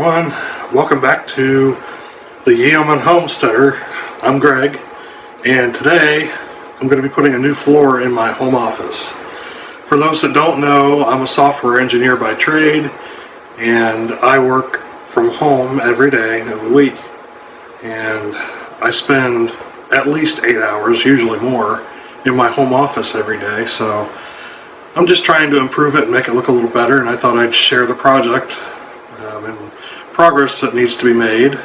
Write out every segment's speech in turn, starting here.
everyone, welcome back to the Yeoman Homesteader. I'm Greg, and today I'm going to be putting a new floor in my home office. For those that don't know, I'm a software engineer by trade, and I work from home every day of the week, and I spend at least 8 hours, usually more, in my home office every day. So I'm just trying to improve it and make it look a little better, and I thought I'd share the project and progress that needs to be made,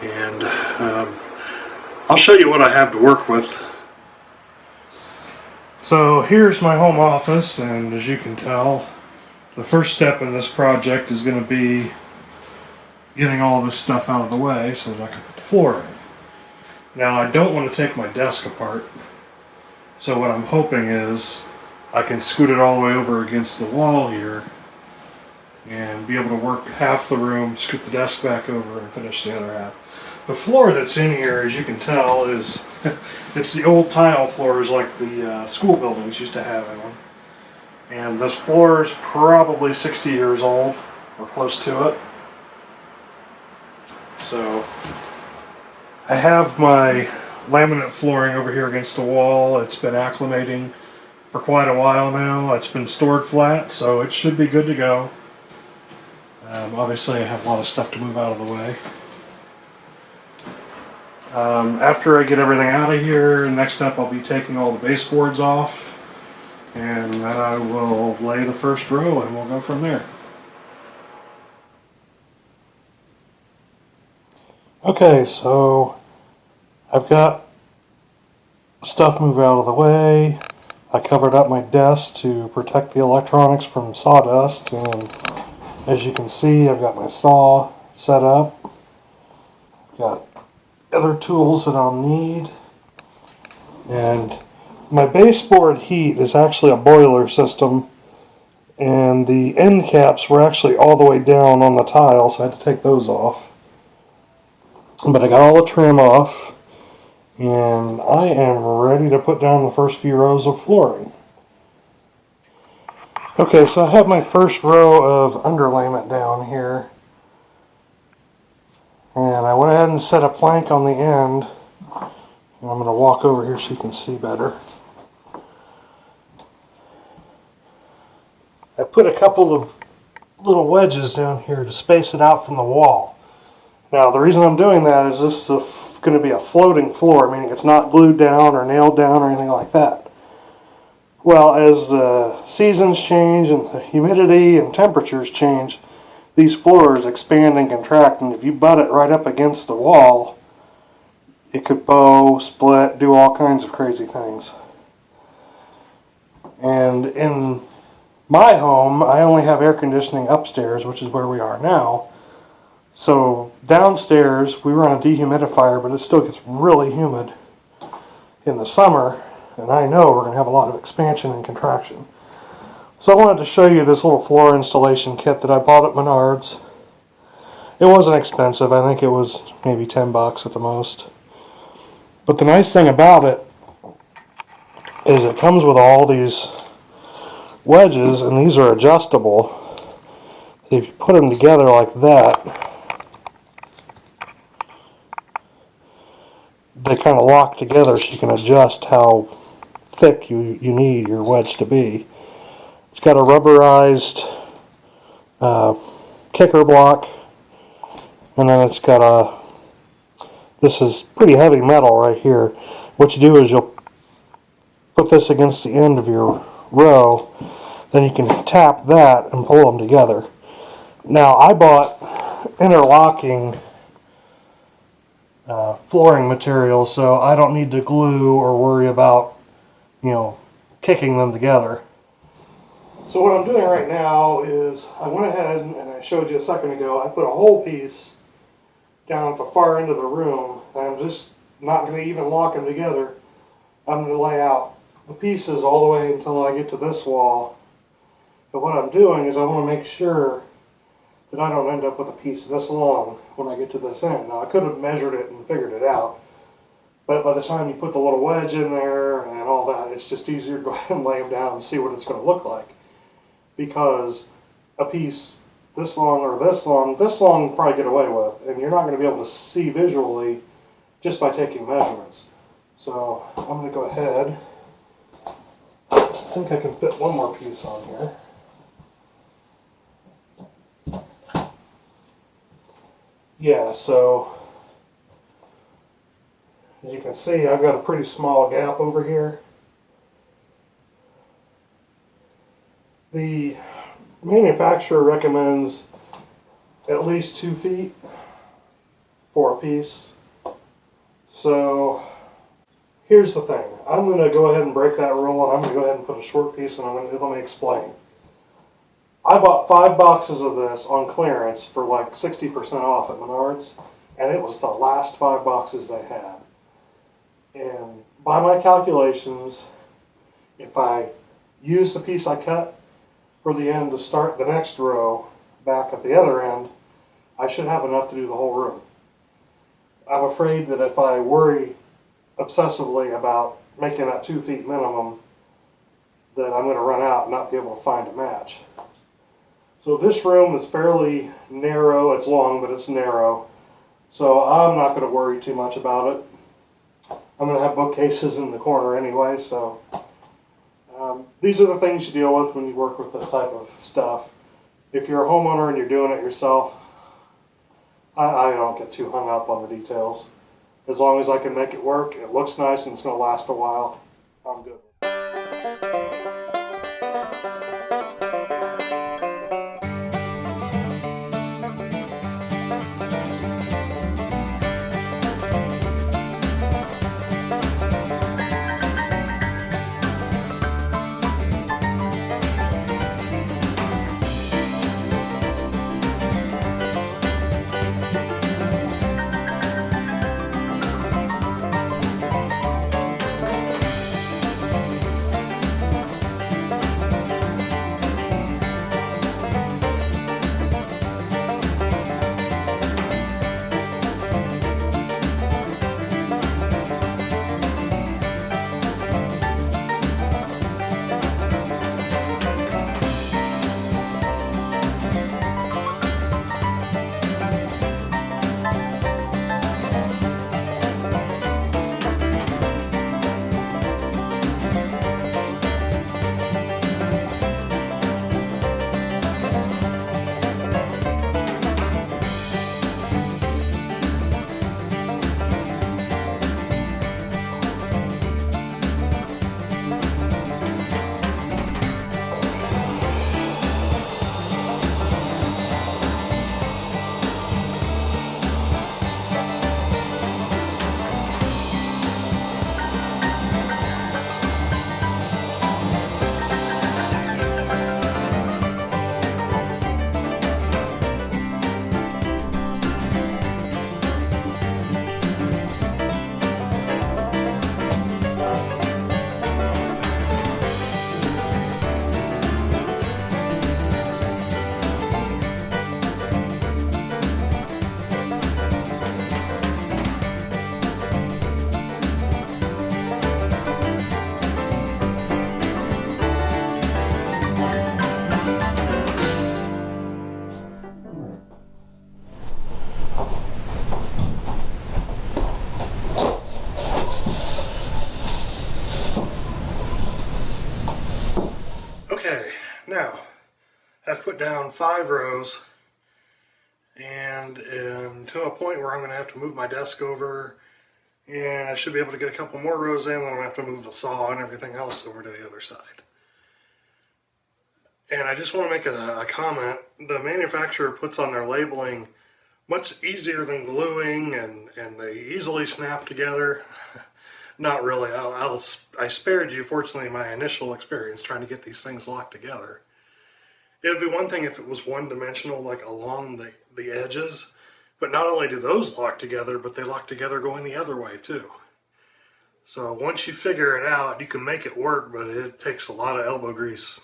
and I'll show you what I have to work with. So here's my home office, and as you can tell, the first step in this project is going to be getting all this stuff out of the way so that I can put the floor in. Now, I don't want to take my desk apart, so what I'm hoping is I can scoot it all the way over against the wall here and be able to work half the room, scoot the desk back over, and finish the other half. The floor that's in here, as you can tell, is it's the old tile floors like the school buildings used to have in them. And this floor is probably 60 years old, or close to it. So I have my laminate flooring over here against the wall. It's been acclimating for quite a while now. It's been stored flat, so it should be good to go. Obviously I have a lot of stuff to move out of the way. After I get everything out of here, next up I'll be taking all the baseboards off, and then I will lay the first row and we'll go from there. Okay, so I've got stuff moved out of the way. I covered up my desk to protect the electronics from sawdust, and as you can see, I've got my saw set up. Got other tools that I'll need. And my baseboard heat is actually a boiler system, and the end caps were actually all the way down on the tile, so I had to take those off. But I got all the trim off, and I am ready to put down the first few rows of flooring. Okay, so I have my first row of underlayment down here, and I went ahead and set a plank on the end, and I'm going to walk over here so you can see better. I put a couple of little wedges down here to space it out from the wall. Now, the reason I'm doing that is this is going to be a floating floor, meaning it's not glued down or nailed down or anything like that. Well, as the seasons change and the humidity and temperatures change, these floors expand and contract, and if you butt it right up against the wall, it could bow, split, do all kinds of crazy things. And in my home, I only have air conditioning upstairs, which is where we are now. So downstairs, we run a dehumidifier, but it still gets really humid in the summer, and I know we're going to have a lot of expansion and contraction. So I wanted to show you this little floor installation kit that I bought at Menards. It wasn't expensive. I think it was maybe $10 at the most. But the nice thing about it is it comes with all these wedges, and these are adjustable. If you put them together like that, they kind of lock together so you can adjust how thick you need your wedge to be. It's got a rubberized kicker block, and then it's got this is pretty heavy metal right here. What you do is you'll put this against the end of your row, then you can tap that and pull them together. Now, I bought interlocking flooring material, so I don't need to glue or worry about, kicking them together. So what I'm doing right now is I went ahead, and I showed you a second ago, I put a whole piece down at the far end of the room, and I'm just not going to even lock them together. I'm going to lay out the pieces all the way until I get to this wall. But what I'm doing is I want to make sure that I don't end up with a piece this long when I get to this end. Now, I could have measured it and figured it out, but by the time you put the little wedge in there and all that, it's just easier to go ahead and lay them down and see what it's going to look like. Because a piece this long or this long. This long will probably get away with, and you're not going to be able to see visually just by taking measurements. So I'm going to go ahead. I think I can fit one more piece on here. Yeah, so as you can see, I've got a pretty small gap over here. The manufacturer recommends at least 2 feet for a piece. So here's the thing. I'm going to go ahead and break that rule, and I'm going to go ahead and put a short piece, and let me explain. I bought 5 boxes of this on clearance for like 60% off at Menards, and it was the last 5 boxes they had. And by my calculations, if I use the piece I cut for the end to start the next row back at the other end, I should have enough to do the whole room. I'm afraid that if I worry obsessively about making that 2 feet minimum, that I'm going to run out and not be able to find a match. So this room is fairly narrow. It's long, but it's narrow. So I'm not going to worry too much about it. I'm going to have bookcases in the corner anyway, so these are the things you deal with when you work with this type of stuff. If you're a homeowner and you're doing it yourself, I don't get too hung up on the details. As long as I can make it work, it looks nice, and it's going to last a while, I'm good. Okay, now I've put down 5 rows, and to a point where I'm going to have to move my desk over, and I should be able to get a couple more rows in, then I'm going to have to move the saw and everything else over to the other side. And I just want to make a comment. The manufacturer puts on their labeling much easier than gluing, and they easily snap together. Not really. I spared you, fortunately, my initial experience trying to get these things locked together. It would be one thing if it was one-dimensional, like along the edges, but not only do those lock together, but they lock together going the other way too. So once you figure it out, you can make it work, but it takes a lot of elbow grease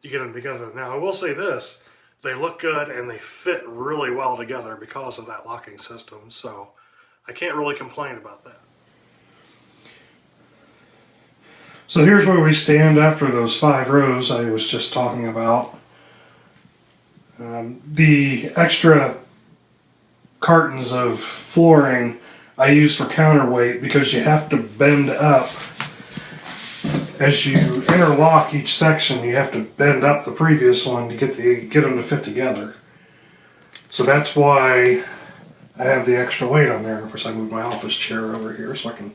to get them together. Now, I will say this. They look good and they fit really well together because of that locking system, so I can't really complain about that. So here's where we stand after those 5 rows I was just talking about. The extra cartons of flooring I use for counterweight because you have to bend up. As you interlock each section, you have to bend up the previous one to get them to fit together. So that's why I have the extra weight on there. Of course, I moved my office chair over here so I can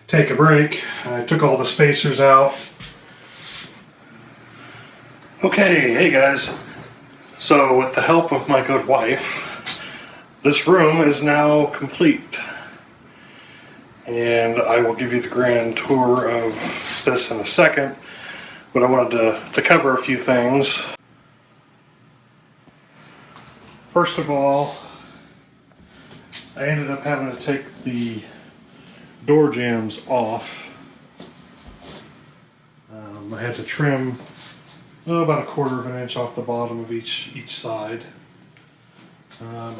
take a break. I took all the spacers out. Okay, hey guys. So with the help of my good wife, this room is now complete. And I will give you the grand tour of this in a second, but I wanted to cover a few things. First of all, I ended up having to take the door jambs off. I had to trim about 1/4 of an inch off the bottom of each side.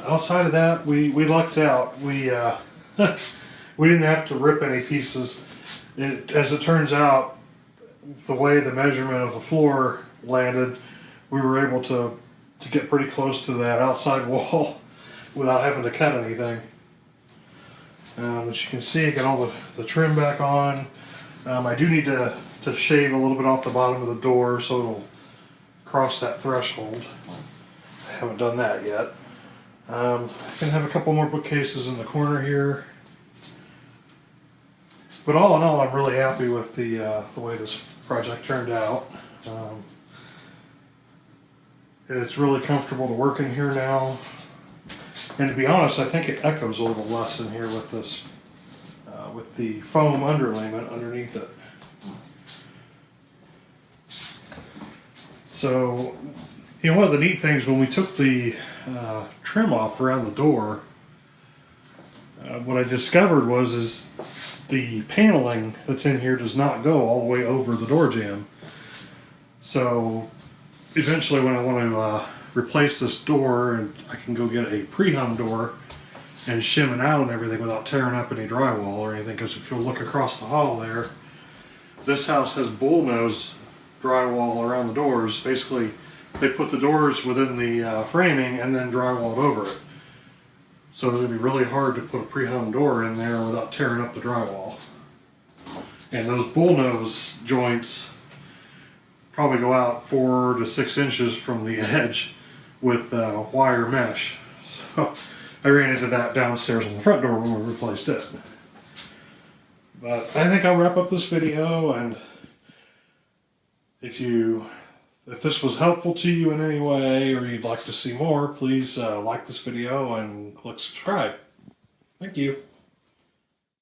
Outside of that, we lucked out. We we didn't have to rip any pieces. As it turns out, the way the measurement of the floor landed, we were able to get pretty close to that outside wall without having to cut anything. As you can see, I got all the trim back on. I do need to shave a little bit off the bottom of the door so it'll cross that threshold. I haven't done that yet. I can have a couple more bookcases in the corner here. But all in all, I'm really happy with the way this project turned out. It's really comfortable to work in here now. And to be honest, I think it echoes a little less in here with this, with the foam underlayment underneath it. So, you know, one of the neat things when we took the trim off around the door, what I discovered is the paneling that's in here does not go all the way over the door jamb. So eventually when I want to replace this door, and I can go get a pre-hung door and shim it out and everything without tearing up any drywall or anything, because if you'll look across the hall there, this house has bullnose drywall around the doors. Basically, they put the doors within the framing and then drywalled over it. So it's going to be really hard to put a pre-hung door in there without tearing up the drywall. And those bullnose joints probably go out 4 to 6 inches from the edge with wire mesh. So I ran into that downstairs on the front door when we replaced it. But I think I'll wrap up this video, and if this was helpful to you in any way, or you'd like to see more, please like this video and click subscribe. Thank you.